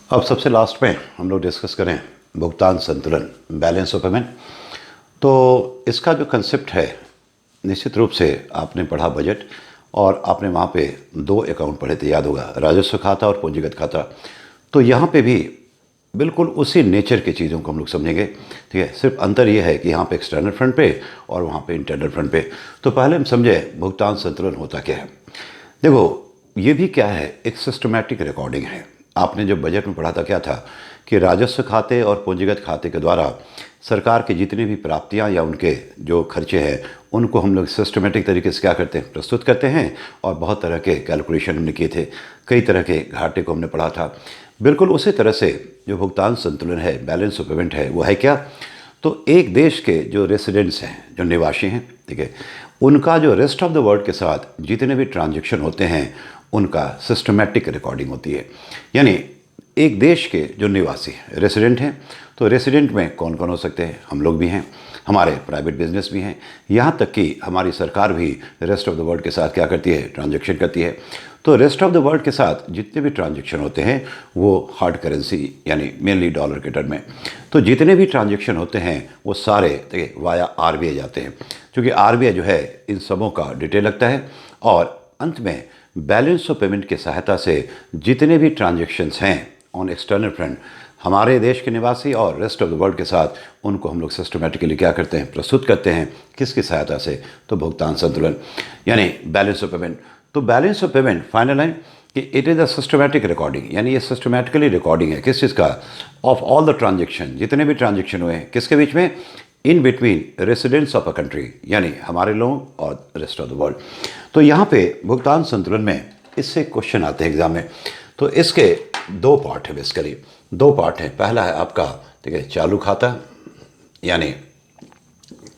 अब सबसे लास्ट में हम लोग डिस्कस करें भुगतान संतुलन, बैलेंस ऑफ पेमेंट। तो इसका जो कंसेप्ट है, निश्चित रूप से आपने पढ़ा बजट और आपने वहाँ पे दो अकाउंट पढ़े थे, याद होगा, राजस्व खाता और पूंजीगत खाता। तो यहाँ पे भी बिल्कुल उसी नेचर की चीज़ों को हम लोग समझेंगे, ठीक है। सिर्फ अंतर ये है कि यहाँ पे एक्सटर्नल फ्रंट पे और वहाँ पे इंटरनल फ्रंट पे। तो पहले हम समझे भुगतान संतुलन होता क्या है। देखो, ये भी क्या है, एक सिस्टमैटिक रिकॉर्डिंग है। आपने जब बजट में पढ़ा था क्या था कि राजस्व खाते और पूंजीगत खाते के द्वारा सरकार की जितनी भी प्राप्तियां या उनके जो खर्चे हैं उनको हम लोग सिस्टमेटिक तरीके से क्या करते हैं, प्रस्तुत करते हैं। और बहुत तरह के कैलकुलेशन हमने किए थे, कई तरह के घाटे को हमने पढ़ा था। बिल्कुल उसी तरह से जो भुगतान संतुलन है, बैलेंस ऑफ पेमेंट है, वो है क्या। तो एक देश के जो रेसिडेंट्स हैं, जो निवासी हैं, ठीक है, उनका जो रेस्ट ऑफ द वर्ल्ड के साथ जितने भी ट्रांजैक्शन होते हैं उनका सिस्टमैटिक रिकॉर्डिंग होती है। यानी एक देश के जो निवासी रेसिडेंट हैं, तो रेसिडेंट में कौन कौन हो सकते हैं, हम लोग भी हैं, हमारे प्राइवेट बिजनेस भी हैं, यहाँ तक कि हमारी सरकार भी रेस्ट ऑफ द वर्ल्ड के साथ क्या करती है, ट्रांजैक्शन करती है। तो रेस्ट ऑफ द वर्ल्ड के साथ जितने भी ट्रांजैक्शन होते हैं वो हार्ड करेंसी यानी मेनली डॉलर के टर्म में। तो जितने भी ट्रांजैक्शन होते हैं वो सारे देखिए वाया आरबीआई जाते हैं, क्योंकि आरबीआई जो है इन सबों का डिटेल रखता है। और अंत में बैलेंस ऑफ पेमेंट की सहायता से जितने भी ट्रांजैक्शंस हैं ऑन एक्सटर्नल फ्रंट, हमारे देश के निवासी और रेस्ट ऑफ द वर्ल्ड के साथ, उनको हम लोग सिस्टमेटिकली क्या करते हैं, प्रस्तुत करते हैं। किसकी सहायता से, तो भुगतान संतुलन यानी बैलेंस ऑफ पेमेंट। तो balance of payment final line कि it is a systematic recording, यानी ये सिस्टमेटिकली रिकॉर्डिंग है किस चीज़ का, ऑफ ऑल द ट्रांजेक्शन, जितने भी ट्रांजेक्शन हुए हैं किसके बीच में, in between residents of a country, यानी हमारे लोग और रेस्ट ऑफ द वर्ल्ड। तो यहाँ पे भुगतान संतुलन में इससे क्वेश्चन आते हैं एग्जाम में। तो इसके दो पार्ट है, बेसिकली दो पार्ट हैं। पहला है आपका, ठीक है, चालू खाता यानी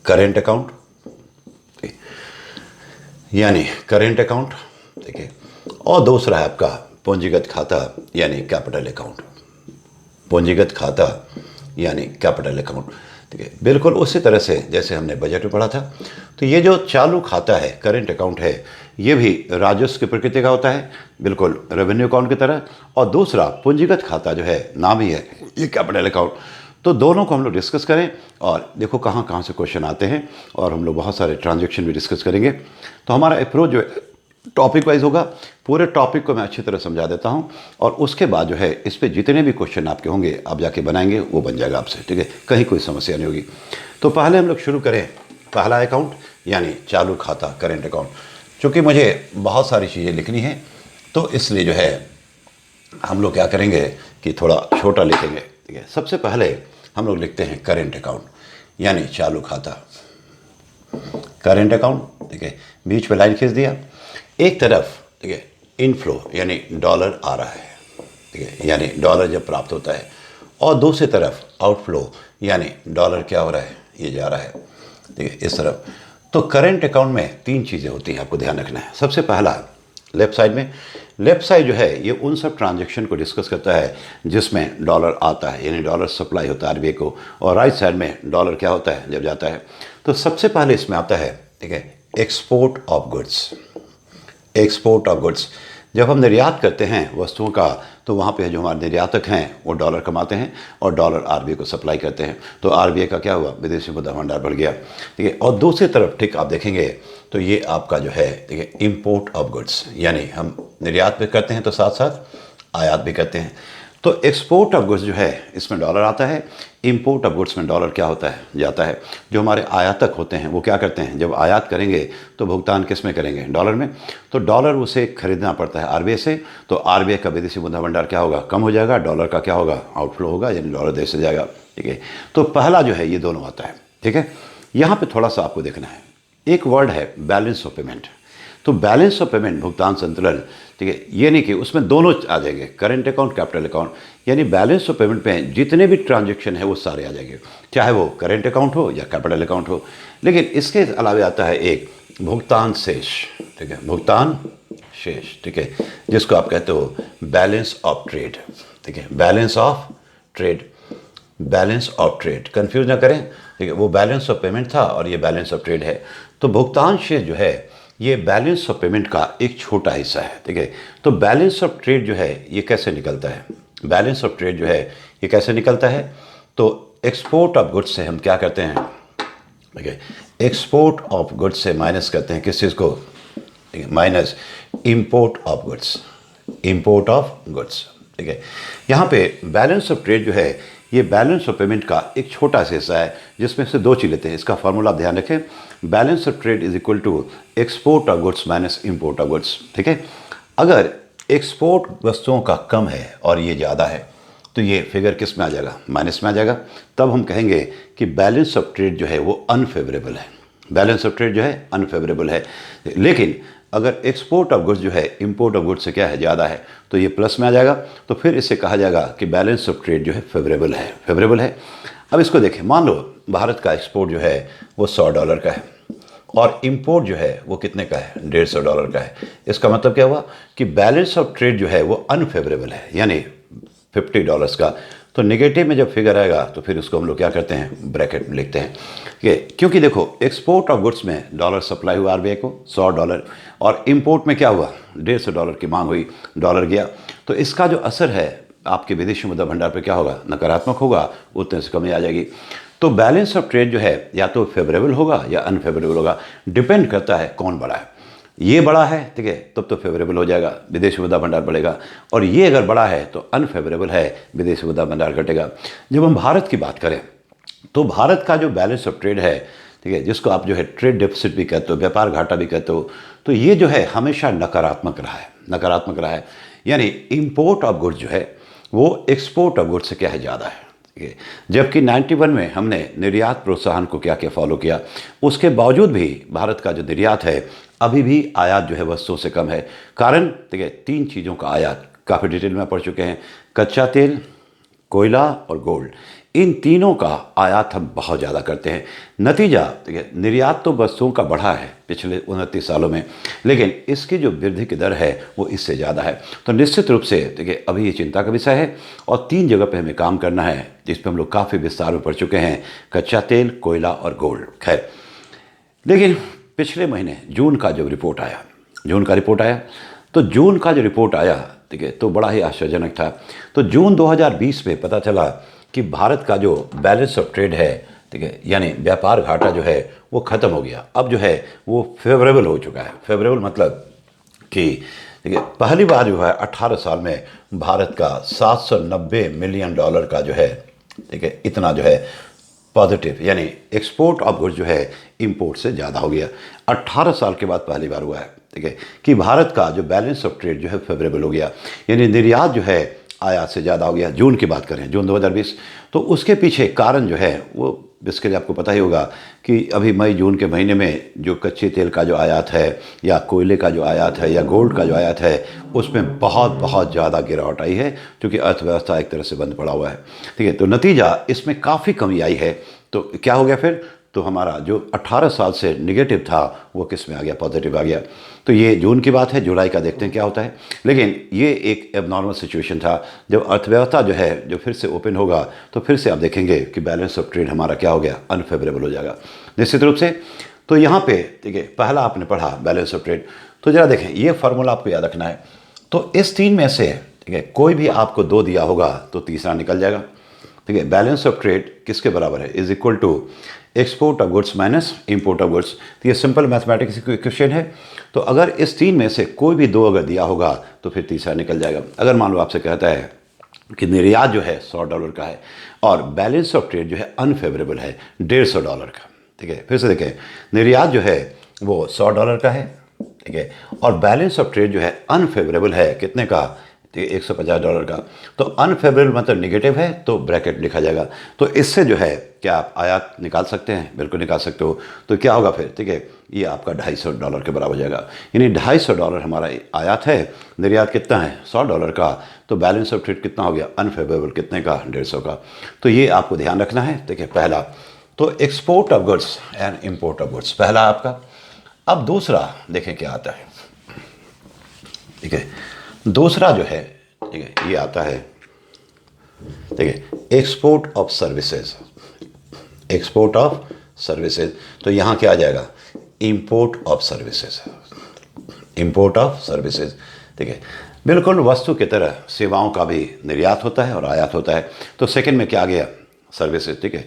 करेंट अकाउंट, यानी करेंट अकाउंट, ठीक है। और दूसरा है आपका पूंजीगत खाता यानी कैपिटल अकाउंट, पूंजीगत खाता यानी कैपिटल अकाउंट, ठीक है। बिल्कुल उसी तरह से जैसे हमने बजट में पढ़ा था। तो ये जो चालू खाता है, करेंट अकाउंट है, ये भी राजस्व की प्रकृति का होता है, बिल्कुल रेवेन्यू अकाउंट की तरह। और दूसरा पूंजीगत खाता जो है, नाम ही है, ये कैपिटल अकाउंट। तो दोनों को हम लोग डिस्कस करें और देखो कहाँ कहाँ से क्वेश्चन आते हैं, और हम लोग बहुत सारे ट्रांजैक्शन भी डिस्कस करेंगे। तो हमारा अप्रोच जो है टॉपिक वाइज होगा। पूरे टॉपिक को मैं अच्छी तरह समझा देता हूं, और उसके बाद जो है इस पे जितने भी क्वेश्चन आपके होंगे आप जाके बनाएंगे, वो बन जाएगा आपसे, ठीक है, कहीं कोई समस्या नहीं होगी। तो पहले हम लोग शुरू करें पहला अकाउंट यानी चालू खाता, करेंट अकाउंट। चूँकि मुझे बहुत सारी चीज़ें लिखनी है तो इसलिए जो है हम लोग क्या करेंगे कि थोड़ा छोटा लिखेंगे, ठीक है। सबसे पहले हम लोग लिखते हैं करेंट अकाउंट यानी चालू खाता, करेंट अकाउंट, ठीक है। बीच में लाइन खींच दिया, एक तरफ, ठीक है, इनफ्लो यानी डॉलर आ रहा है, ठीक है, यानी डॉलर जब प्राप्त होता है, और दूसरी तरफ आउटफ्लो यानी डॉलर क्या हो रहा है, ये जा रहा है, ठीक है, इस तरफ। तो करेंट अकाउंट में तीन चीज़ें होती हैं, आपको ध्यान रखना है। सबसे पहला लेफ्ट साइड में, लेफ्ट साइड जो है ये उन सब ट्रांजैक्शन को डिस्कस करता है जिसमें डॉलर आता है, यानी डॉलर सप्लाई होता है आरबीआई को, और राइट साइड में डॉलर क्या होता है जब जाता है। तो सबसे पहले इसमें आता है, ठीक है, export of goods. Export of goods, जब हम निर्यात करते हैं वस्तुओं का, तो वहाँ पे जो हमारे निर्यातक हैं वो डॉलर कमाते हैं और डॉलर आरबीआई को सप्लाई करते हैं। तो आरबीआई का क्या हुआ, विदेशी मुद्रा भंडार बढ़ गया, ठीक है। और दूसरी तरफ ठीक आप देखेंगे तो ये आपका जो है, ठीक है, इम्पोर्ट ऑफ गुड्स, यानी हम निर्यात भी करते हैं तो साथ साथ आयात भी करते हैं। तो एक्सपोर्ट ऑफ गुड्स जो है इसमें डॉलर आता है, इंपोर्ट ऑफ गुड्स में डॉलर क्या होता है, जाता है। जो हमारे आयातक होते हैं वो क्या करते हैं, जब आयात करेंगे तो भुगतान किस में करेंगे, डॉलर में। तो डॉलर उसे खरीदना पड़ता है आरबीआई से, तो आरबीआई का विदेशी मुद्रा भंडार क्या होगा, कम हो जाएगा, डॉलर का क्या होगा, आउटफ्लो होगा, यानी डॉलर देश से जाएगा, ठीक है। तो पहला जो है ये दोनों आता है, ठीक है। यहाँ पर थोड़ा सा आपको देखना है, एक वर्ड है बैलेंस ऑफ पेमेंट। तो बैलेंस ऑफ पेमेंट, भुगतान संतुलन, ठीक है, ये नहीं कि उसमें दोनों आ जाएंगे, करेंट अकाउंट, कैपिटल अकाउंट, यानी बैलेंस ऑफ पेमेंट पे जितने भी ट्रांजैक्शन है वो सारे आ जाएंगे, चाहे वो करेंट अकाउंट हो या कैपिटल अकाउंट हो। लेकिन इसके अलावे आता है एक भुगतान शेष, ठीक है, भुगतान शेष, ठीक है, जिसको आप कहते हो बैलेंस ऑफ ट्रेड, ठीक है, balance of trade, balance of trade, confuse ना करें, ठीक है। वो बैलेंस ऑफ पेमेंट था और ये बैलेंस ऑफ ट्रेड है। तो भुगतान शेष जो है ये बैलेंस ऑफ पेमेंट का एक छोटा हिस्सा है, ठीक है। तो बैलेंस ऑफ ट्रेड जो है ये कैसे निकलता है, बैलेंस ऑफ ट्रेड जो है ये कैसे निकलता है, तो एक्सपोर्ट ऑफ गुड्स से हम क्या करते हैं, ठीक है, एक्सपोर्ट ऑफ गुड्स से माइनस करते हैं किस चीज़ को, ठीक है, minus import of goods, import of goods, ठीक है। यहाँ पे बैलेंस ऑफ ट्रेड जो है ये बैलेंस ऑफ पेमेंट का एक छोटा सा हिस्सा है जिसमें से दो चीज़ लेते हैं। इसका फॉर्मूला आप ध्यान रखें, balance of trade is equal to export of goods minus import of goods, ठीक है। अगर एक्सपोर्ट वस्तुओं का कम है और ये ज़्यादा है तो ये फिगर किस में आ जाएगा, माइनस में आ जाएगा। तब हम कहेंगे कि बैलेंस ऑफ ट्रेड जो है वो अनफेवरेबल है, बैलेंस ऑफ ट्रेड जो है अनफेवरेबल है। लेकिन अगर एक्सपोर्ट ऑफ गुड्स जो है इंपोर्ट ऑफ गुड्स से क्या है, ज़्यादा है, तो ये प्लस में आ जाएगा। तो फिर इसे कहा जाएगा कि बैलेंस ऑफ ट्रेड जो है फेवरेबल है, फेवरेबल है। अब इसको देखें, मान लो भारत का एक्सपोर्ट जो है वो $100 का है और इंपोर्ट जो है वो कितने का है, $150 का है। इसका मतलब क्या हुआ कि बैलेंस ऑफ ट्रेड जो है वो अनफेवरेबल है, यानी $50 का। तो नेगेटिव में जब फिगर आएगा तो फिर उसको हम लोग क्या करते हैं, ब्रैकेट में लिखते हैं कि क्योंकि देखो एक्सपोर्ट ऑफ गुड्स में डॉलर सप्लाई हुआ आरबीआई को $100 और इंपोर्ट में क्या हुआ, $150 की मांग हुई, डॉलर गया। तो इसका जो असर है आपके विदेशी मुद्रा भंडार पर क्या होगा, नकारात्मक होगा, उतने से कमी आ जाएगी। तो बैलेंस ऑफ ट्रेड जो है या तो फेवरेबल होगा या अनफेवरेबल होगा, डिपेंड करता है कौन बड़ा है। ये बड़ा है, ठीक है, तब तो फेवरेबल हो जाएगा, विदेशी मुद्रा भंडार बढ़ेगा। और ये अगर बड़ा है तो अनफेवरेबल है, विदेशी मुद्रा भंडार घटेगा। जब हम भारत की बात करें तो भारत का जो बैलेंस ऑफ ट्रेड है, ठीक है, जिसको आप जो है ट्रेड डेफिसिट भी कहते हो, व्यापार घाटा भी कहते हो, तो ये जो है हमेशा नकारात्मक रहा है, नकारात्मक रहा है। यानी इंपोर्ट ऑफ गुड्स जो है वो एक्सपोर्ट ऑफ गुड्स से क्या है, ज़्यादा है, ठीक है। जबकि 91 में हमने निर्यात प्रोत्साहन को क्या क्या फॉलो किया, उसके बावजूद भी भारत का जो निर्यात है अभी भी आयात जो है वस्तुओं से कम है। कारण, ठीक है, 3 चीज़ों का आयात काफ़ी डिटेल में पढ़ चुके हैं, कच्चा तेल, कोयला और गोल्ड। इन तीनों का आयात हम बहुत ज़्यादा करते हैं। नतीजा, ठीक है, निर्यात तो वस्तुओं का बढ़ा है पिछले 29 सालों में, लेकिन इसकी जो वृद्धि की दर है वो इससे ज़्यादा है। तो निश्चित रूप से, ठीक है, अभी ये चिंता का विषय है और 3 जगह पे हमें काम करना है जिस पर हम लोग काफ़ी विस्तार में पढ़ चुके हैं, कच्चा तेल, कोयला और गोल्ड। खैर, लेकिन पिछले महीने जून का जो रिपोर्ट आया, जून का रिपोर्ट आया, तो जून का जो रिपोर्ट आया, ठीक है, तो बड़ा ही आश्चर्यजनक था। तो जून 2020 में पता चला कि भारत का जो बैलेंस ऑफ ट्रेड है, ठीक है, यानी व्यापार घाटा जो है वो ख़त्म हो गया। अब जो है वो फेवरेबल हो चुका है। फेवरेबल मतलब कि, ठीक है, पहली बार जो है 18 साल में भारत का $790 मिलियन का जो है, ठीक है, इतना जो है पॉजिटिव, यानी एक्सपोर्ट ऑफ गुड्स जो है इंपोर्ट से ज़्यादा हो गया। 18 साल के बाद पहली बार हुआ है, ठीक है, कि भारत का जो बैलेंस ऑफ ट्रेड जो है फेवरेबल हो गया, यानी निर्यात जो है आयात से ज़्यादा हो गया। जून की बात करें, जून 2020, तो उसके पीछे कारण जो है वो, इसके लिए आपको पता ही होगा कि अभी मई जून के महीने में जो कच्चे तेल का जो आयात है या कोयले का जो आयात है या गोल्ड का जो आयात है उसमें बहुत ज़्यादा गिरावट आई है, क्योंकि अर्थव्यवस्था एक तरह से बंद पड़ा हुआ है, ठीक है। तो नतीजा इसमें काफ़ी कमी आई है। तो क्या हो गया फिर, तो हमारा जो 18 साल से निगेटिव था वो किस में आ गया, पॉजिटिव आ गया। तो ये जून की बात है, जुलाई का देखते हैं क्या होता है। लेकिन ये एक एबनॉर्मल सिचुएशन था। जब अर्थव्यवस्था जो है जो फिर से ओपन होगा तो फिर से आप देखेंगे कि बैलेंस ऑफ ट्रेड हमारा क्या हो गया, अनफेवरेबल हो जाएगा निश्चित रूप से। तो यहाँ पे, ठीक है, पहला आपने पढ़ा बैलेंस ऑफ ट्रेड। तो जरा देखें, ये फार्मूला आपको याद रखना है। तो इस 3 में से, ठीक है, कोई भी आपको 2 दिया होगा तो तीसरा निकल जाएगा, ठीक है। बैलेंस ऑफ ट्रेड किसके बराबर है, is equal to export of goods minus import of goods. तो ये सिंपल मैथमेटिक्स की इक्वेशन है। तो अगर इस 3 में से कोई भी 2 अगर दिया होगा तो फिर तीसरा निकल जाएगा। अगर मान लो आपसे कहता है कि निर्यात जो है $100 का है और बैलेंस ऑफ ट्रेड जो है अनफेवरेबल है $150 का, ठीक है। फिर से देखें, निर्यात जो है वो $100 का है, ठीक है, और बैलेंस ऑफ ट्रेड जो है अनफेवरेबल है कितने का, $150 का। तो अनफेवरेबल मतलब निगेटिव है, तो ब्रैकेट लिखा जाएगा। तो इससे जो है क्या आप आयात निकाल सकते हैं, बिल्कुल निकाल सकते हो। तो क्या होगा फिर, ठीक है, ये आपका $250 के बराबर हो जाएगा। यानी $250 हमारा आयात है, निर्यात कितना है $100 का, तो बैलेंस ऑफ ट्रेड कितना हो गया, अनफेवरेबल कितने का, 150 का। तो ये आपको ध्यान रखना है, ठीक है, पहला। तो export of goods and import of goods पहला आपका। अब दूसरा देखें क्या आता है, ठीक है। दूसरा जो है, ठीक है, ये आता है, ठीक है, export of services, export of services. तो यहाँ क्या आ जाएगा, import of services, import of services. ठीक है, बिल्कुल वस्तु की तरह सेवाओं का भी निर्यात होता है और आयात होता है। तो सेकंड में क्या आ गया? सर्विसेज। ठीक है,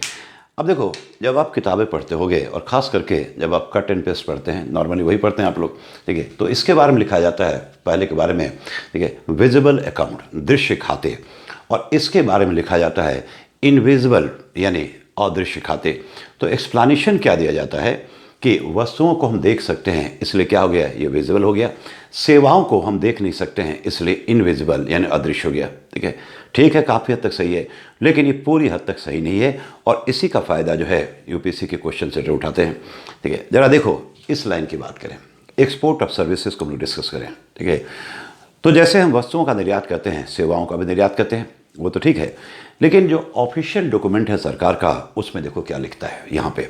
अब देखो, जब आप किताबें पढ़ते होगे और ख़ास करके जब आप कट एंड पेस्ट पढ़ते हैं, नॉर्मली वही पढ़ते हैं आप लोग, ठीक है, तो इसके बारे में लिखा जाता है पहले के बारे में, ठीक है, विजिबल अकाउंट, दृश्य खाते, और इसके बारे में लिखा जाता है इनविजिबल यानी अदृश्य खाते। तो एक्सप्लेनेशन क्या दिया जाता है कि वस्तुओं को हम देख सकते हैं इसलिए क्या हो गया? ये विजिबल हो गया। सेवाओं को हम देख नहीं सकते हैं इसलिए इनविजिबल यानी अदृश्य हो गया। ठीक है, काफ़ी हद तक सही है, लेकिन ये पूरी हद तक सही नहीं है, और इसी का फ़ायदा जो है यूपीएससी के क्वेश्चन से उठाते हैं। ठीक है, ज़रा देखो इस लाइन की बात करें, एक्सपोर्ट ऑफ सर्विसेज को हम लोग डिस्कस करें। ठीक है, तो जैसे हम वस्तुओं का निर्यात करते हैं, सेवाओं का भी निर्यात करते हैं, वो तो ठीक है, लेकिन जो ऑफिशियल डॉक्यूमेंट है सरकार का, उसमें देखो क्या लिखता है। यहाँ पे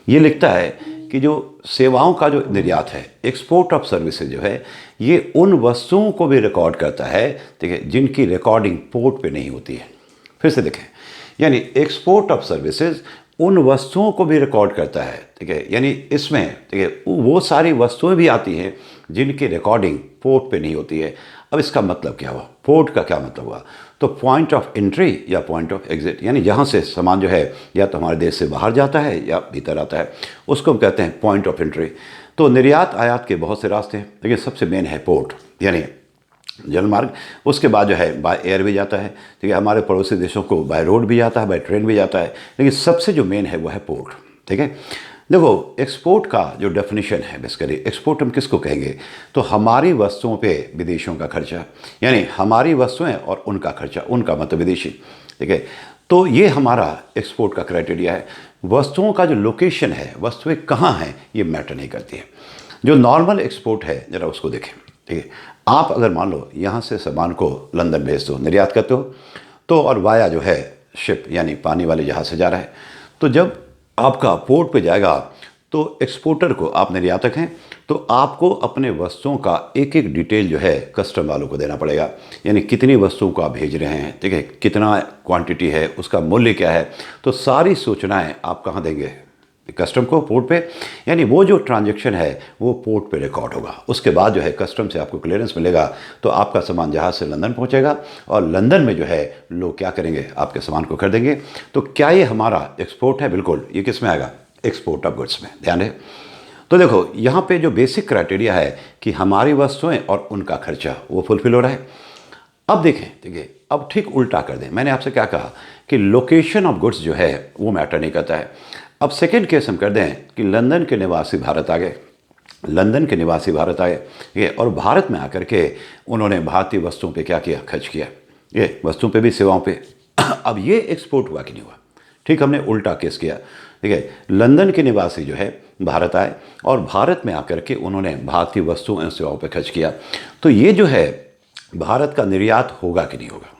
ये लिखता है कि जो सेवाओं का जो निर्यात है, एक्सपोर्ट ऑफ सर्विसेज जो है, ये उन वस्तुओं को भी रिकॉर्ड करता है, ठीक है, जिनकी रिकॉर्डिंग पोर्ट पे नहीं होती है। फिर से देखें, यानी एक्सपोर्ट ऑफ सर्विसेज उन वस्तुओं को भी रिकॉर्ड करता है। ठीक है, यानी इसमें, ठीक है, वो सारी वस्तुएं भी आती हैं जिनकी रिकॉर्डिंग पोर्ट पे नहीं होती है। अब इसका मतलब क्या हुआ? पोर्ट का क्या मतलब हुआ? तो पॉइंट ऑफ एंट्री या पॉइंट ऑफ एग्जिट, यानी जहाँ से सामान जो है या तो हमारे देश से बाहर जाता है या भीतर आता है, उसको हम कहते हैं पॉइंट ऑफ एंट्री। तो निर्यात आयात के बहुत से रास्ते हैं, लेकिन सबसे मेन है पोर्ट, यानी जलमार्ग। उसके बाद जो है बाय एयर भी जाता है, ठीक है, हमारे पड़ोसी देशों को बाय रोड भी जाता है, बाय ट्रेन भी जाता है, लेकिन सबसे जो मेन है वो है पोर्ट। ठीक है, देखो एक्सपोर्ट का जो डेफिनेशन है, बेसिकली एक्सपोर्ट हम किसको कहेंगे? तो हमारी वस्तुओं पे विदेशियों का खर्चा, यानी हमारी वस्तुएं और उनका खर्चा, उनका मतलब विदेशी। ठीक है, तो ये हमारा एक्सपोर्ट का क्राइटेरिया है। वस्तुओं का जो लोकेशन है, वस्तुएं कहाँ हैं, ये मैटर नहीं करती है। जो नॉर्मल एक्सपोर्ट है, ज़रा उसको देखें। ठीक है, आप अगर मान लो यहाँ से सामान को लंदन भेज दो, निर्यात करते हो, तो और वाया जो है शिप यानी पानी वाले जहाज़ से जा रहा है, तो जब आपका पोर्ट पे जाएगा तो एक्सपोर्टर को, आप निर्यातक हैं, तो आपको अपने वस्तुओं का एक एक डिटेल जो है कस्टम वालों को देना पड़ेगा, यानी कितनी वस्तुओं को आप भेज रहे हैं, ठीक है, कितना क्वांटिटी है, उसका मूल्य क्या है, तो सारी सूचनाएं आप कहाँ देंगे? कस्टम को, पोर्ट पे। यानी वो जो ट्रांजैक्शन है वो पोर्ट पे रिकॉर्ड होगा। उसके बाद जो है कस्टम से आपको क्लियरेंस मिलेगा, तो आपका सामान जहाज़ से लंदन पहुंचेगा, और लंदन में जो है लोग क्या करेंगे? आपके सामान को खरीदेंगे। तो क्या ये हमारा एक्सपोर्ट है? बिल्कुल। ये किस में आएगा? एक्सपोर्ट ऑफ गुड्स में। ध्यान है। तो देखो यहाँ पे जो बेसिक क्राइटेरिया है कि हमारी वस्तुएं और उनका खर्चा वो फुलफिल हो रहा है। अब देखें, ठीक है, अब ठीक उल्टा कर दें। मैंने आपसे क्या कहा कि लोकेशन ऑफ गुड्स जो है वो मैटर नहीं करता है। अब सेकेंड केस हम कर दें कि लंदन के निवासी भारत आ गए, लंदन के निवासी भारत आए, ये, और भारत में आकर के उन्होंने भारतीय वस्तुओं पे क्या किया? खर्च किया, ये वस्तुओं पे भी, सेवाओं पे। अब ये एक्सपोर्ट हुआ कि नहीं हुआ? ठीक, हमने उल्टा केस किया। ठीक है, लंदन के निवासी जो है भारत आए और भारत में आकर के उन्होंने भारतीय वस्तुओं एवं सेवाओं पर खर्च किया। तो ये जो है भारत का निर्यात होगा कि नहीं होगा?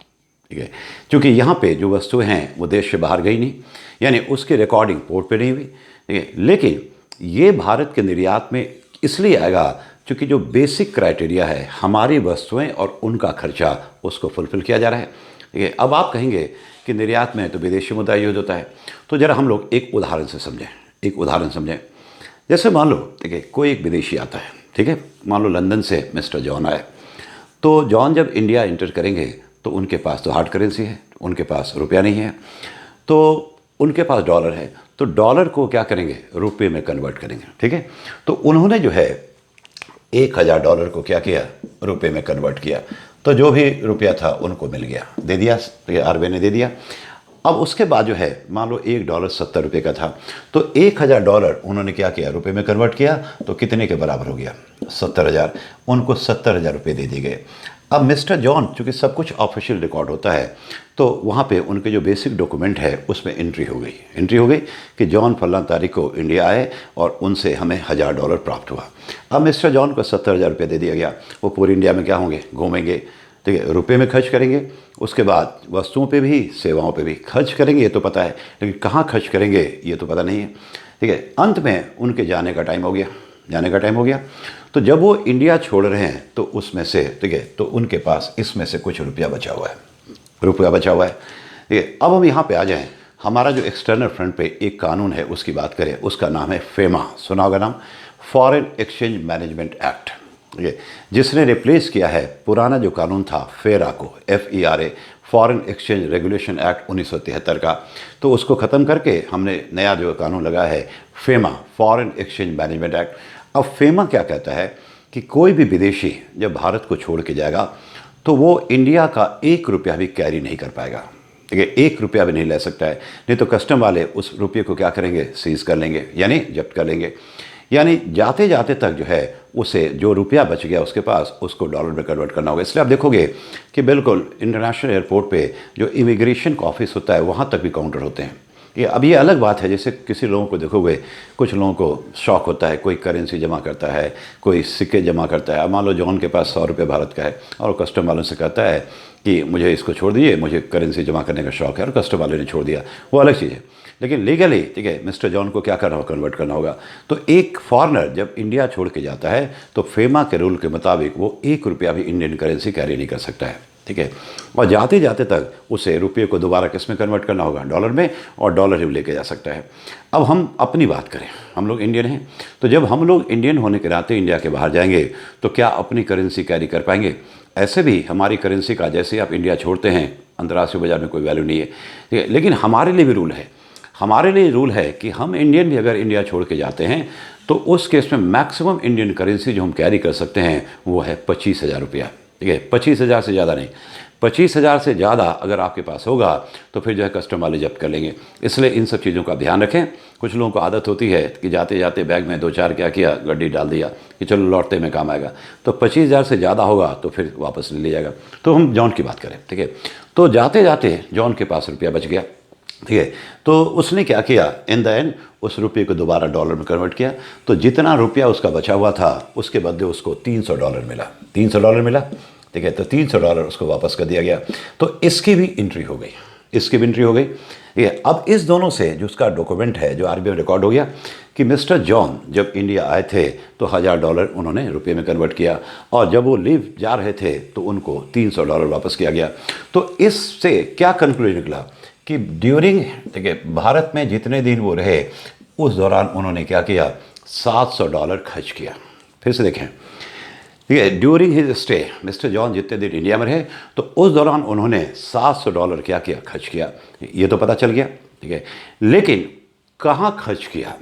ठीक है, क्योंकि यहाँ पे जो वस्तुएं हैं वो देश से बाहर गई नहीं, यानी उसकी रिकॉर्डिंग पोर्ट पे नहीं हुई। ठीक है, लेकिन ये भारत के निर्यात में इसलिए आएगा क्योंकि जो बेसिक क्राइटेरिया है, हमारी वस्तुएं और उनका खर्चा, उसको फुलफिल किया जा रहा है। ठीक है, अब आप कहेंगे कि निर्यात में तो विदेशी मुद्रा यूज होता है, तो ज़रा हम लोग एक उदाहरण से समझें, एक उदाहरण समझें। जैसे मान लो, ठीक है, कोई एक विदेशी आता है, ठीक है, मान लो लंदन से मिस्टर जॉन आए, तो जॉन जब इंडिया इंटर करेंगे तो उनके पास तो हार्ड करेंसी है, उनके पास रुपया नहीं है, तो उनके पास डॉलर है, तो डॉलर को क्या करेंगे? रुपये में कन्वर्ट करेंगे। ठीक है, तो उन्होंने जो है $1000 को क्या किया? रुपये में कन्वर्ट किया, तो जो भी रुपया था उनको मिल गया, दे दिया, तो आरबीआई ने दे दिया। अब उसके बाद जो है मान लो $1 70 का था, तो $1000 उन्होंने क्या किया? रुपये में कन्वर्ट किया, तो कितने के बराबर हो गया? 70,000। उनको 70,000 रुपये दे दिए गए। अब मिस्टर जॉन, चूँकि सब कुछ ऑफिशियल रिकॉर्ड होता है, तो वहाँ पे उनके जो बेसिक डॉक्यूमेंट है उसमें एंट्री हो गई कि जॉन फलां तारीख को इंडिया आए और उनसे हमें $1000 प्राप्त हुआ। अब मिस्टर जॉन को 70,000 रुपये दे दिया गया। वो पूरी इंडिया में क्या होंगे? घूमेंगे, ठीक है, रुपये में खर्च करेंगे, उसके बाद वस्तुओं पे भी, सेवाओं पे भी खर्च करेंगे, ये तो पता है, लेकिन कहाँ खर्च करेंगे ये तो पता नहीं है। ठीक है, अंत में उनके जाने का टाइम हो गया, तो जब वो इंडिया छोड़ रहे हैं तो उसमें से, ठीक है, तो उनके पास इसमें से कुछ रुपया बचा हुआ है। ठीक है, अब हम यहाँ पे आ जाएं, हमारा जो एक्सटर्नल फ्रंट पे एक कानून है उसकी बात करें, उसका नाम है फेमा, सुना होगा नाम, फॉरेन एक्सचेंज मैनेजमेंट एक्ट। ये जिसने रिप्लेस किया है पुराना जो कानून था फेरा को, FERA, foreign exchange regulation act 1973 का, तो उसको ख़त्म करके हमने नया जो कानून लगा है FEMA, foreign exchange management act. अब फेमा क्या कहता है कि कोई भी विदेशी जब भारत को छोड़ के जाएगा तो वो इंडिया का 1 रुपया भी कैरी नहीं कर पाएगा। ठीक है, 1 रुपया भी नहीं ले सकता है, नहीं तो कस्टम वाले उस रुपये को क्या करेंगे, सीज कर लेंगे, यानी जब्त कर लेंगे। यानी जाते जाते तक जो है उसे जो रुपया बच गया उसके पास, उसको डॉलर में कन्वर्ट करना होगा। इसलिए आप देखोगे कि बिल्कुल इंटरनेशनल एयरपोर्ट पे जो इमिग्रेशन का ऑफिस होता है वहाँ तक भी काउंटर होते हैं। ये अलग बात है, जैसे किसी लोगों को देखोगे, कुछ लोगों को शौक होता है, कोई करेंसी जमा करता है, कोई सिक्के जमा करता है। अब मान लो जॉन के पास 100 रुपये भारत का है और कस्टम वालों से कहता है कि मुझे इसको छोड़ दीजिए, मुझे करेंसी जमा करने का शौक है, और कस्टम वाले ने छोड़ दिया, वो अलग चीज़ है। लेकिन लीगली ठीक है, मिस्टर जॉन को क्या करना होगा, कन्वर्ट करना होगा। तो एक फॉरनर जब इंडिया छोड़ के जाता है तो फेमा के रूल के मुताबिक वो 1 रुपया भी इंडियन करेंसी कैरी नहीं कर सकता है। ठीक है, और जाते जाते तक उसे रुपये को दोबारा किस में कन्वर्ट करना होगा, डॉलर में, और डॉलर ही लेके जा सकता है। अब हम अपनी बात करें, हम लोग इंडियन हैं, तो जब हम लोग इंडियन होने के नाते इंडिया के बाहर जाएंगे तो क्या अपनी करेंसी कैरी कर पाएंगे? ऐसे भी हमारी करेंसी का जैसे आप इंडिया छोड़ते हैं अंतर्राष्ट्रीय बाजार में कोई वैल्यू नहीं है। ठीक है, लेकिन हमारे लिए भी रूल है, हमारे लिए रूल है कि हम इंडियन भी अगर इंडिया छोड़ के जाते हैं तो उस केस में मैक्सिमम इंडियन करेंसी जो हम कैरी कर सकते हैं वो है 25,000 रुपया। ठीक है, 25,000 से ज़्यादा नहीं। 25,000 से ज़्यादा अगर आपके पास होगा तो फिर जो है कस्टम वाले जब्त कर लेंगे। इसलिए इन सब चीज़ों का ध्यान रखें। कुछ लोगों को आदत होती है कि जाते जाते बैग में 2-4 क्या किया, गड्डी डाल दिया कि चलो लौटते में काम आएगा। तो 25,000 से ज़्यादा होगा तो फिर वापस ले लिया जाएगा। तो हम जॉन की बात करें, ठीक है, तो जाते जाते जॉन के पास रुपया बच गया। ठीक है, तो उसने क्या किया, इन द एंड उस रुपये को दोबारा डॉलर में कन्वर्ट किया। तो जितना रुपया उसका बचा हुआ था उसके बदले उसको $300 मिला, $300 मिला। ठीक है, तो $300 उसको वापस कर दिया गया। तो इसकी भी एंट्री हो गई, इसकी भी एंट्री हो गई। ठीक है, अब इस दोनों से जो उसका डॉक्यूमेंट है जो RBI में रिकॉर्ड हो गया कि मिस्टर जॉन जब इंडिया आए थे तो $1,000 उन्होंने रुपये में कन्वर्ट किया, और जब वो लीव जा रहे थे तो उनको $300 वापस किया गया। तो इससे क्या कंक्लूजन निकला कि ड्यूरिंग, ठीक है, भारत में जितने दिन वो रहे उस दौरान उन्होंने क्या किया, $700 खर्च किया। फिर से देखें, ठीक है, during his stay mister John जितने दिन इंडिया में रहे तो उस दौरान उन्होंने $700 क्या किया, खर्च किया। ये तो पता चल गया। ठीक है, लेकिन कहाँ खर्च किया,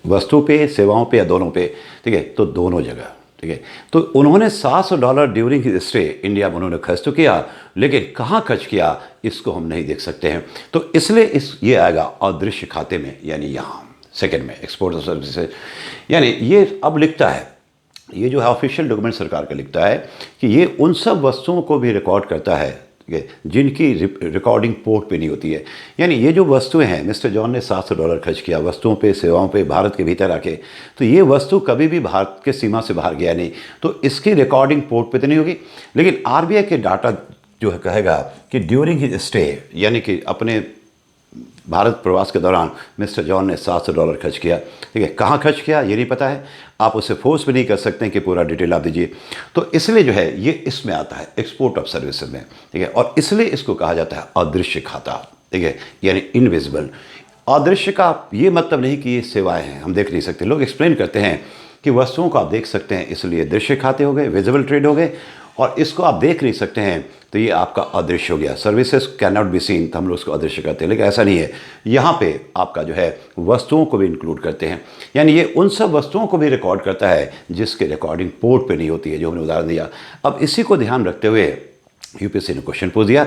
वस्तु पे, सेवाओं पे, या दोनों पे? ठीक है, तो दोनों जगह। ठीक है, तो उन्होंने $700 ड्यूरिंग हिज स्टे इंडिया में उन्होंने खर्च तो किया, लेकिन कहाँ खर्च किया इसको हम नहीं देख सकते हैं। तो इसलिए ये आएगा अदृश्य खाते में, यानी यहाँ सेकंड में, एक्सपोर्ट ऑफ सर्विसेज। यानी ये अब लिखता है, ये जो है ऑफिशियल डॉक्यूमेंट सरकार का लिखता है कि ये उन सब वस्तुओं को भी रिकॉर्ड करता है जिनकी रिकॉर्डिंग पोर्ट पे नहीं होती है। यानी ये जो वस्तुएं हैं, मिस्टर जॉन ने $700 खर्च किया वस्तुओं पे, सेवाओं पे, भारत के भीतर आके, तो ये वस्तु कभी भी भारत के सीमा से बाहर गया नहीं, तो इसकी रिकॉर्डिंग पोर्ट पे तो नहीं होगी। लेकिन RBI के डाटा जो है कहेगा कि ड्यूरिंग हिज स्टे, यानी कि अपने भारत प्रवास के दौरान मिस्टर जॉन ने $700 खर्च किया। ठीक है, कहाँ खर्च किया ये नहीं पता है, आप उसे फोर्स भी नहीं कर सकते कि पूरा डिटेल आप दीजिए। तो इसलिए जो है ये इसमें आता है एक्सपोर्ट ऑफ सर्विसेज में। ठीक है, और इसलिए इसको कहा जाता है अदृश्य खाता। ठीक है, यानी इनविजिबल। अदृश्य का ये मतलब नहीं कि ये सेवाएं हैं, हम देख नहीं सकते। लोग एक्सप्लेन करते हैं कि वस्तुओं को आप देख सकते हैं, इसलिए दृश्य खाते हो गए, विजिबल ट्रेड हो गए, और इसको आप देख नहीं सकते हैं तो ये आपका अदृश्य हो गया। Services can not be seen, तो हम लोग उसको अदृश्य करते हैं, लेकिन ऐसा नहीं है। यहाँ पे आपका जो है वस्तुओं को भी इंक्लूड करते हैं, यानी ये उन सब वस्तुओं को भी रिकॉर्ड करता है जिसके रिकॉर्डिंग पोर्ट पे नहीं होती है, जो हमने उदाहरण दिया। अब इसी को ध्यान रखते हुए UPSC ने क्वेश्चन पूछ दिया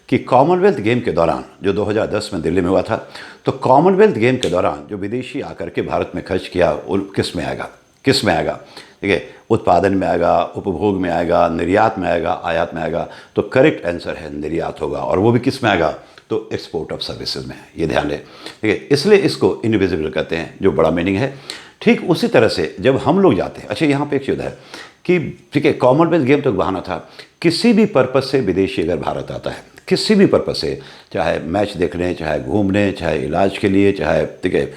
कि कॉमनवेल्थ गेम के दौरान जो 2010 में दिल्ली में हुआ था, तो कॉमनवेल्थ गेम के दौरान जो विदेशी आकर के भारत में खर्च किया वो किस में आएगा, किस में आएगा? ठीक है, उत्पादन में आएगा, उपभोग में आएगा, निर्यात में आएगा, आयात में आएगा? तो करेक्ट आंसर है निर्यात होगा, और वो भी किस में आएगा, तो एक्सपोर्ट ऑफ सर्विसेज में। ये ध्यान दें। ठीक है, इसलिए इसको इनविजिबल कहते हैं, जो बड़ा मीनिंग है। ठीक उसी तरह से जब हम लोग जाते हैं, अच्छा यहाँ पे एक चीज़ है कि ठीक है, कॉमनवेल्थ गेम तो बहाना था, किसी भी पर्पज़ से विदेशी अगर भारत आता है, किसी भी पर्पज़ से, चाहे मैच देखने, चाहे घूमने, चाहे इलाज के लिए, चाहे ठीक है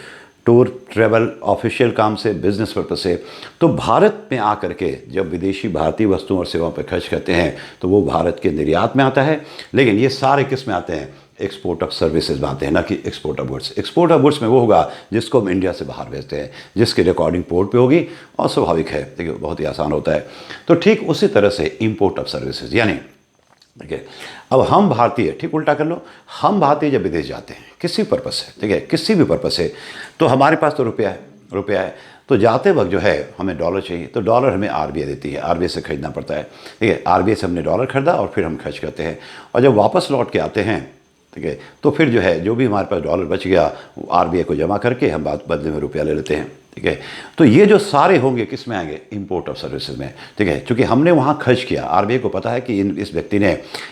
टूर ट्रैवल ऑफिशियल काम से, बिजनेस पर्पज़ से, तो भारत में आकर के जब विदेशी भारतीय वस्तुओं और सेवाओं पर खर्च करते हैं तो वो भारत के निर्यात में आता है। लेकिन ये सारे किस में आते हैं, एक्सपोर्ट ऑफ सर्विसेज में आते हैं, ना कि export of goods. Export of goods में वो होगा जिसको हम इंडिया से बाहर भेजते हैं, जिसकी रिकॉर्डिंग पोर्ट पे होगी, और स्वाभाविक है, देखिए बहुत ही आसान होता है। तो ठीक उसी तरह से इंपोर्ट ऑफ सर्विसेज, यानी ठीक है, अब हम भारतीय, ठीक उल्टा कर लो, हम भारतीय जब विदेश जाते हैं किसी पर्पज़ से, ठीक है, किसी भी पर्पज़ से, तो हमारे पास तो रुपया है, तो जाते वक्त जो है हमें डॉलर चाहिए, तो डॉलर हमें आरबीआई देती है, आरबीआई से खरीदना पड़ता है, ठीक है। आरबीआई से हमने डॉलर खरीदा और फिर हम खर्च करते हैं, और जब वापस लौट के आते हैं, ठीक है, तो फिर जो है जो भी हमारे पास डॉलर बच गया आरबीआई को जमा करके हम बदले में रुपया ले लेते हैं, ठीक है। तो ये जो सारे होंगे किस में आएंगे, इंपोर्ट ऑफ सर्विसेज में, ठीक है, क्योंकि हमने वहाँ खर्च किया, आरबीआई को पता है कि इस व्यक्ति ने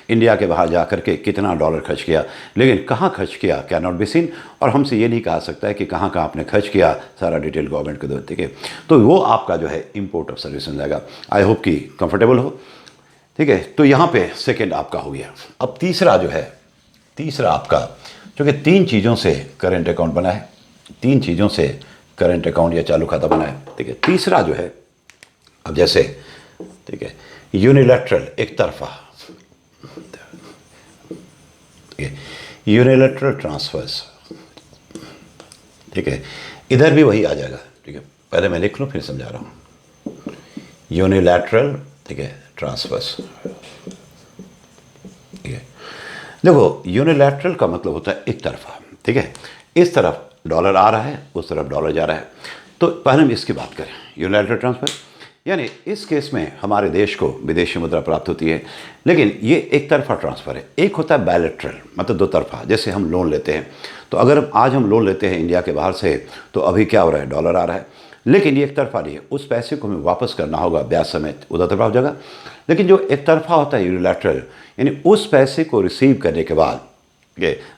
इंडिया के बाहर जा करके कितना डॉलर खर्च किया, लेकिन कहाँ खर्च किया कैन नॉट बी सीन, और हमसे ये नहीं कहा सकता है कि कहाँ कहाँ आपने खर्च किया, सारा डिटेल गवर्नमेंट को दो, ठीक है। तो वो आपका जो है इंपोर्ट ऑफ सर्विस में जाएगा। आई होप कि कंफर्टेबल हो, ठीक है। तो यहाँ पे सेकेंड आपका हो गया। अब तीसरा आपका, क्योंकि 3 चीज़ों से करेंट अकाउंट बना है, 3 चीज़ों से करेंट अकाउंट या चालू खाता बना है, ठीक है। तीसरा जो है, अब जैसे, ठीक है, यूनिलैटरल, एक तरफा, ठीक है, यूनिलैटरल ट्रांसफर्स, ठीक है, इधर भी वही आ जाएगा, ठीक है। पहले मैं लिख लूँ फिर समझा रहा हूँ। यूनिलैटरल, ठीक है, ट्रांसफर्स, ठीक है। देखो यूनिलैटरल का मतलब होता है एक तरफा, ठीक है, इस तरफ डॉलर आ रहा है, उस तरफ डॉलर जा रहा है। तो पहले हम इसकी बात करें, यूनिलैटरल ट्रांसफर, यानी इस केस में हमारे देश को विदेशी मुद्रा प्राप्त होती है, लेकिन ये एक तरफा ट्रांसफ़र है। एक होता है बायलैटरल, मतलब 2 तरफा, जैसे हम लोन लेते हैं, तो अगर आज हम लोन लेते हैं इंडिया के बाहर से, तो अभी क्या हो रहा है, डॉलर आ रहा है, लेकिन ये एक तरफा नहीं है, उस पैसे को हमें वापस करना होगा ब्याज समेत, उधर तरफा हो जाएगा। लेकिन जो एक तरफा होता है यूनिलैटरल, यानी उस पैसे को रिसीव करने के बाद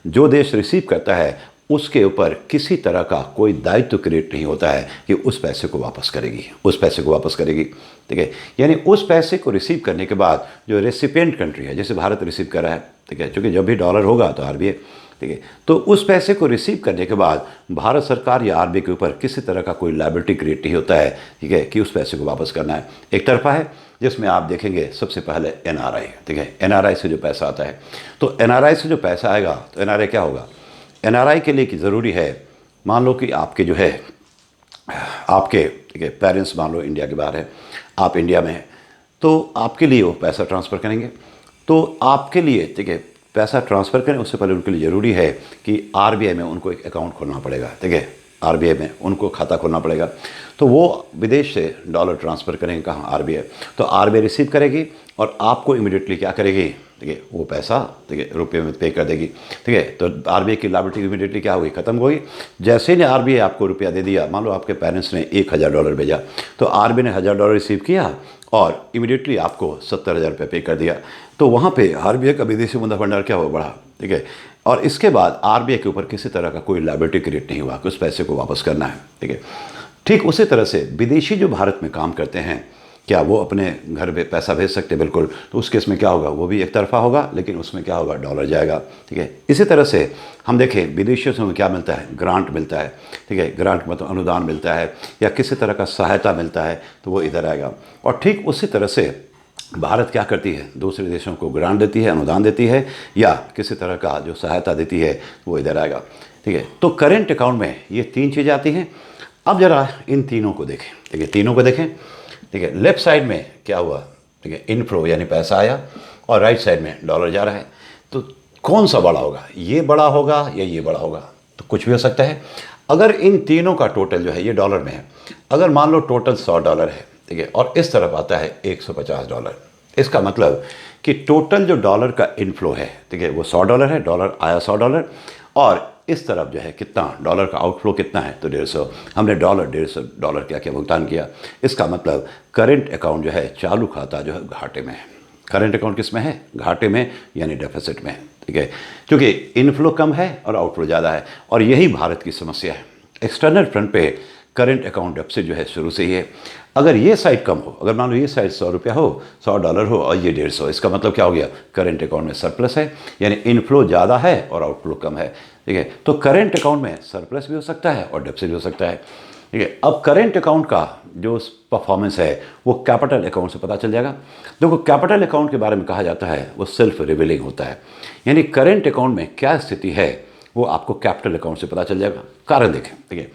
जो देश रिसीव करता है उसके ऊपर किसी तरह का कोई दायित्व क्रिएट नहीं होता है कि उस पैसे को वापस करेगी, ठीक है। यानी उस पैसे को रिसीव करने के बाद जो रेसिपिएंट कंट्री है, जैसे भारत रिसीव कर रहा है, ठीक है, क्योंकि जब भी डॉलर होगा तो आरबीआई, ठीक है, तो उस पैसे को रिसीव करने के बाद भारत सरकार या आरबीआई के ऊपर किसी तरह का कोई लायबिलिटी क्रिएट नहीं होता है, ठीक है, कि उस पैसे को वापस करना है। एक तरफा है, जिसमें आप देखेंगे सबसे पहले एनआरआई, ठीक है, एनआरआई से जो पैसा आता है, तो एनआरआई से जो पैसा आएगा, तो एनआरआई क्या होगा, एनआरआई के लिए कि ज़रूरी है, मान लो कि आपके जो है आपके, ठीक है, पेरेंट्स मान लो इंडिया के बाहर है, आप इंडिया में हैं, तो आपके लिए वो पैसा ट्रांसफ़र करेंगे, तो आपके लिए, ठीक है, पैसा ट्रांसफ़र करें उससे पहले उनके लिए ज़रूरी है कि आरबीआई में उनको एक अकाउंट खोलना पड़ेगा, ठीक है, आरबीआई में उनको खाता खोलना पड़ेगा। तो वो विदेश से डॉलर ट्रांसफ़र करेंगे कहाँ, आरबीआई, तो आरबीआई रिसीव करेगी और आपको इमीडिएटली क्या करेगी, ठीक है, वो पैसा, ठीक है, रुपये में पे कर देगी, ठीक है। तो आरबीआई की लायबिलिटी इमीडिएटली क्या होगी, खत्म होगी। जैसे ही आरबीआई आपको रुपया दे दिया, मान लो आपके पेरेंट्स ने $1000 भेजा, तो आरबीआई ने $1000 रिसीव किया और इमीडिएटली आपको 70,000 रुपये पे कर दिया, तो वहाँ पे आरबीआई का विदेशी मुद्रा भंडार क्या हो, बढ़ा, ठीक है। और इसके बाद आरबीआई के ऊपर किसी तरह का कोई लायबिलिटी क्रिएट नहीं हुआ कि उस पैसे को वापस करना है, ठीक है। ठीक उसी तरह से विदेशी जो भारत में काम करते हैं, क्या वो अपने घर पे पैसा भेज सकते हैं, बिल्कुल। तो उस केस में क्या होगा, वो भी एक तरफा होगा, लेकिन उसमें क्या होगा, डॉलर जाएगा, ठीक है। इसी तरह से हम देखें विदेशियों से हमें क्या मिलता है, ग्रांट मिलता है, ठीक है, ग्रांट मतलब अनुदान मिलता है या किसी तरह का सहायता मिलता है, तो वो इधर आएगा। और ठीक उसी तरह से भारत क्या करती है, दूसरे देशों को ग्रांट देती है, अनुदान देती है या किसी तरह का जो सहायता देती है, वो इधर आएगा, ठीक है। तो करेंट अकाउंट में ये 3 चीज़ें आती हैं। अब जरा इन तीनों को देखें, ठीक है, तीनों को देखें, ठीक है। लेफ्ट साइड में क्या हुआ, ठीक है, इनफ्लो यानी पैसा आया, और राइट साइड में डॉलर जा रहा है, तो कौन सा बड़ा होगा, ये बड़ा होगा या ये बड़ा होगा, तो कुछ भी हो सकता है। अगर इन तीनों का टोटल जो है ये डॉलर में है, अगर मान लो टोटल $100 है, ठीक है, और इस तरफ आता है $150, इसका मतलब कि टोटल जो डॉलर का इनफ्लो है, ठीक है, वो $100 है, डॉलर आया $100, और इस तरफ जो है कितना, डॉलर का आउटफ्लो कितना है, तो 150। हमने $150 क्या क्या भुगतान किया, इसका मतलब करेंट अकाउंट जो है, चालू खाता जो है घाटे में है। करेंट अकाउंट किस में है, घाटे में, यानी डेफिसिट में, ठीक है, क्योंकि इनफ्लो कम है और आउटफ्लो ज़्यादा है, और यही भारत की समस्या है। एक्सटर्नल फ्रंट पे करेंट अकाउंट डेफिसिट जो है शुरू से ही है। अगर ये साइड कम हो, अगर मान लो ये साइड $100 हो, $100 हो, और ये 150, इसका मतलब क्या हो गया, करेंट अकाउंट में सरप्लस है, यानी इनफ्लो ज़्यादा है और आउटफ्लो कम है, ठीक है। तो करेंट अकाउंट में सरप्लस भी हो सकता है और डेफिसिट भी हो सकता है। ठीक है। अब करेंट अकाउंट का जो परफॉर्मेंस है वो कैपिटल अकाउंट से पता चल जाएगा। देखो कैपिटल अकाउंट के बारे में कहा जाता है वो सेल्फ रिवीलिंग होता है, यानी करेंट अकाउंट में क्या स्थिति है वो आपको कैपिटल अकाउंट से पता चल जाएगा। कारण देखें, ठीक है,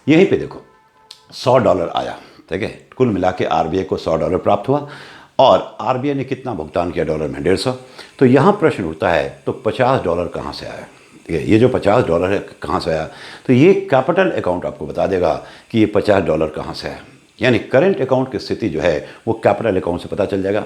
यहीं पे देखो $100 आया, ठीक है, कुल मिला के आरबीआई को $100 प्राप्त हुआ और आरबीआई ने कितना भुगतान किया डॉलर में? 150। तो यहाँ प्रश्न उठता है तो $50 कहाँ से आया? ठीक है, ये जो $50 है कहाँ से आया? तो ये कैपिटल अकाउंट आपको बता देगा कि ये $50 कहाँ से आया, यानी करंट अकाउंट की स्थिति जो है वो कैपिटल अकाउंट से पता चल जाएगा।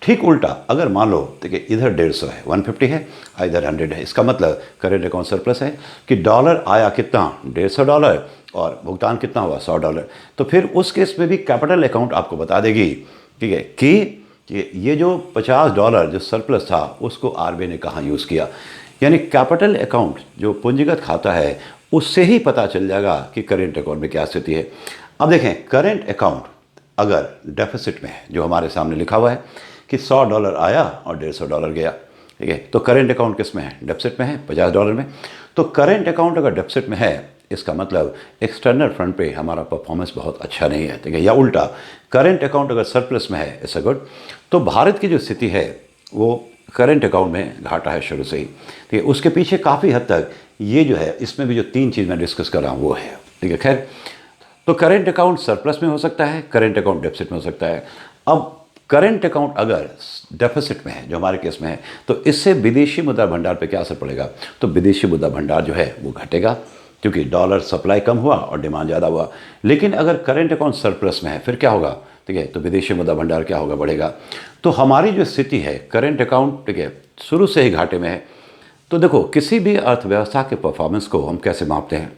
ठीक उल्टा अगर मान लो देखिए इधर 150 है, 150 है, इधर 100 है, इसका मतलब करंट अकाउंट सरप्लस है कि डॉलर आया कितना? $150 और भुगतान कितना हुआ? $100। तो फिर उस केस में भी कैपिटल अकाउंट आपको बता देगी, ठीक है, कि ये जो $50 जो सरप्लस था उसको आरबीआई ने कहाँ यूज़ किया। यानी कैपिटल अकाउंट जो पूंजीगत खाता है उससे ही पता चल जाएगा कि करेंट अकाउंट में क्या स्थिति है। अब देखें करेंट अकाउंट अगर डेफिसिट में है, जो हमारे सामने लिखा हुआ है कि $100 आया और $150 गया, ठीक है, तो करेंट अकाउंट किस में है? डेफिसिट में है, $50 में। तो करेंट अकाउंट अगर डेफिसिट में है इसका मतलब एक्सटर्नल फ्रंट पे हमारा परफॉर्मेंस बहुत अच्छा नहीं है, ठीक है, या उल्टा करेंट अकाउंट अगर सरप्लस में है, इट्स अ गुड। तो भारत की जो स्थिति है वो करेंट अकाउंट में घाटा है शुरू से ही, ठीक है। उसके पीछे काफ़ी हद तक ये जो है इसमें भी जो 3 चीज़ मैं डिस्कस कर रहा हूँ वो है, ठीक है। खैर, तो करेंट अकाउंट सरप्लस में हो सकता है, करेंट अकाउंट डेफिसिट में हो सकता है। अब करेंट अकाउंट अगर डेफिसिट में है, जो हमारे केस में है, तो इससे विदेशी मुद्रा भंडार पे क्या असर पड़ेगा? तो विदेशी मुद्रा भंडार जो है वो घटेगा क्योंकि डॉलर सप्लाई कम हुआ और डिमांड ज़्यादा हुआ। लेकिन अगर करेंट अकाउंट सरप्लस में है फिर क्या होगा? ठीक है, तो विदेशी मुद्रा भंडार क्या होगा? बढ़ेगा। तो हमारी जो स्थिति है करेंट अकाउंट, ठीक है, शुरू से ही घाटे में है। तो देखो किसी भी अर्थव्यवस्था के परफॉर्मेंस को हम कैसे मापते हैं?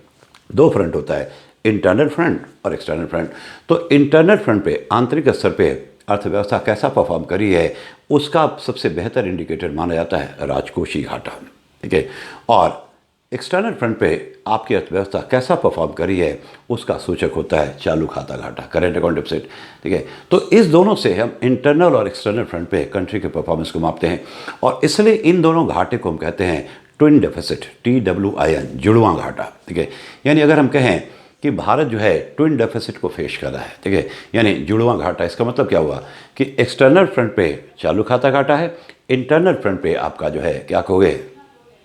2 फ्रंट होता है, इंटरनल फ्रंट और एक्सटर्नल फ्रंट। तो इंटरनल फ्रंट पे आंतरिक स्तर पे अर्थव्यवस्था कैसा परफॉर्म करी है उसका सबसे बेहतर इंडिकेटर माना जाता है राजकोषीय घाटा, ठीक है। और एक्सटर्नल फ्रंट पे आपकी अर्थव्यवस्था कैसा परफॉर्म करी है उसका सूचक होता है चालू खाता घाटा, करेंट अकाउंट डेफिसिट, ठीक है। तो इस दोनों से हम इंटरनल और एक्सटर्नल फ्रंट पे कंट्री के परफॉर्मेंस को मापते हैं और इसलिए इन दोनों घाटे को हम कहते हैं ट्विन डेफिसिट, TWIN, जुड़वां घाटा, ठीक है। यानी अगर हम कहें कि भारत जो है ट्विन डेफिसिट को फेस कर रहा है, ठीक है, यानी जुड़वां घाटा, इसका मतलब क्या हुआ कि एक्सटर्नल फ्रंट पे चालू खाता घाटा है, इंटरनल फ्रंट पे आपका जो है क्या कहोगे?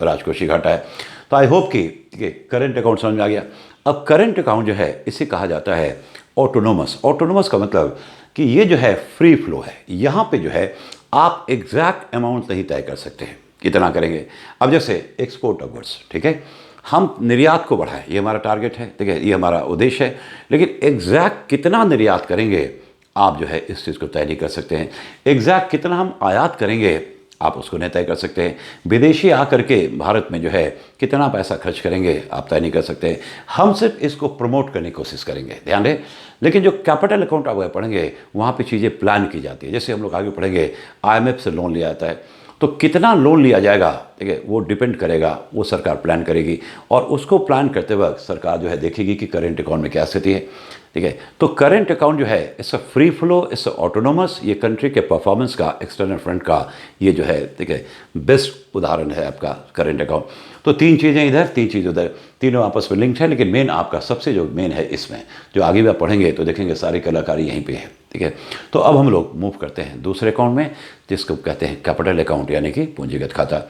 राजकोषीय घाटा है। तो आई होप कि ठीक है करंट अकाउंट समझ में आ गया। अब करंट अकाउंट जो है इसे कहा जाता है ऑटोनोमस। ऑटोनोमस का मतलब कि ये जो है फ्री फ्लो है, यहाँ पे जो है आप एग्जैक्ट अमाउंट नहीं तय कर सकते हैं कितना करेंगे। अब जैसे एक्सपोर्ट ऑफ गुड्स, ठीक है, हम निर्यात को बढ़ाएं, ये हमारा टारगेट है, ठीक है, ये हमारा उद्देश्य है, लेकिन एग्जैक्ट कितना निर्यात करेंगे आप जो है इस चीज़ को तय नहीं कर सकते हैं। एग्जैक्ट कितना हम आयात करेंगे आप उसको नहीं तय कर सकते हैं। विदेशी आकर के भारत में जो है कितना पैसा खर्च करेंगे आप तय नहीं कर सकते हैं। हम सिर्फ इसको प्रमोट करने की कोशिश करेंगे, ध्यान दें। लेकिन जो कैपिटल अकाउंट आप पढ़ेंगे वहाँ पे चीज़ें प्लान की जाती है। जैसे हम लोग आगे पढ़ेंगे IMF से लोन लिया जाता है, तो कितना लोन लिया जाएगा, ठीक है, वो डिपेंड करेगा, वो सरकार प्लान करेगी और उसको प्लान करते वक्त सरकार जो है देखेगी कि करेंट अकाउंट में क्या स्थिति है, ठीक है। तो करेंट अकाउंट जो है it's a free flow, it's autonomous, ये कंट्री के परफॉर्मेंस का, एक्सटर्नल फ्रंट का ये जो है, ठीक है, बेस्ट उदाहरण है आपका करेंट अकाउंट। तो 3 चीज़ें इधर, 3 चीज़ उधर, तीनों आपस में लिंक्ड है, लेकिन मेन आपका सबसे जो मेन है इसमें, जो आगे भी आप पढ़ेंगे तो देखेंगे सारी कलाकारी यहीं पे है, ठीक है। तो अब हम लोग मूव करते हैं दूसरे अकाउंट में जिसको कहते हैं कैपिटल अकाउंट यानी कि पूंजीगत खाता।